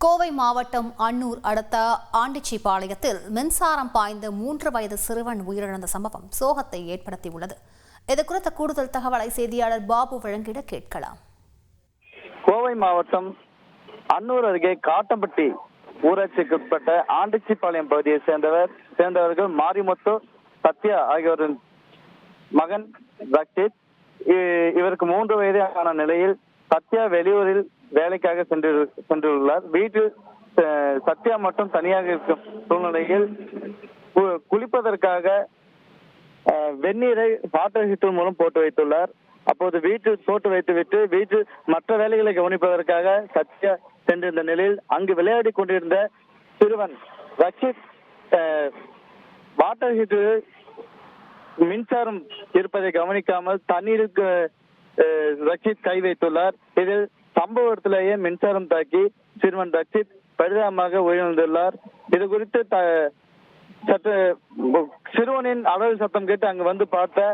கோவை மாவட்டம் அன்னூர் அடுத்த ஆண்டிச்சிபாளையத்தில் மின்சாரம் பாய்ந்த 3 வயது சிறுவன் உயிரிழந்த சம்பவம் சோகத்தை ஏற்படுத்தியுள்ளது. இதுகுறித்த கூடுதல் தகவலை செய்தியாளர் பாபு வழங்கிட கேட்கலாம். கோவை மாவட்டம் அன்னூர் அருகே காட்டம்பட்டி ஊராட்சிக்குட்பட்ட ஆண்டிச்சிபாளையம் பகுதியை சேர்ந்தவர்கள் மாரிமுத்து, சத்யா ஆகியோரின் மகன் ரக்ஷித். இவருக்கு 3 வயதான நிலையில் சத்யா வெளியூரில் வேலைக்காக சென்றுள்ளார். வீட்டில் சத்யா மட்டும் தனியாக இருக்கும் சூழ்நிலையில் குளிப்பதற்காக வெந்நீரை வாட்டர் ஹீட்டர் மூலம் போட்டு வைத்துள்ளார். அப்போது வீட்டில் போட்டு வைத்துவிட்டு வீட்டில் மற்ற வேலைகளை கவனிப்பதற்காக சத்யா சென்றிருந்த நிலையில் அங்கு விளையாடி கொண்டிருந்த சிறுவன் ரக்ஷித் வாட்டர் ஹீட்டரில் மின்சாரம் இருப்பதை கவனிக்காமல் தண்ணீருக்கு ரக்ஷித் கை வைத்துள்ளார். இதில் சம்பவ இடத்திலேயே மின்சாரம் தாக்கி சிறுவன் ரக்ஷித் பரிதாபமாக உயிரிழந்துள்ளார். இது குறித்து சற்று சிறுவனின் அலறல் சத்தம் கேட்டு அங்கு வந்து பார்த்த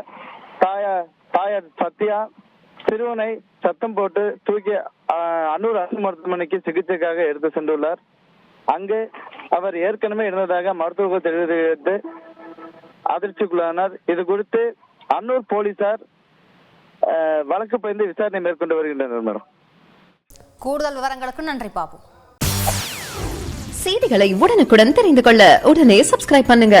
தாயார் சத்யா சிறுவனை சத்தம் போட்டு தூக்கி அன்னூர் அரசு மருத்துவமனைக்கு சிகிச்சைக்காக எடுத்து சென்றுள்ளார். அங்கு அவர் ஏற்கனவே இருந்ததாக மருத்துவர்கள் தெரிவித்து அதிர்ச்சிக்குள்ளானார். இது குறித்து அன்னூர் போலீசார் வழக்கு பதிந்து விசாரணை மேற்கொண்டு வருகின்றனர். மேடம், கூடுதல் விவரங்களுக்கு நன்றி பாபு. செய்திகளை உடனுக்குடன் தெரிந்து கொள்ள உடனே சப்ஸ்கிரைப் பண்ணுங்க.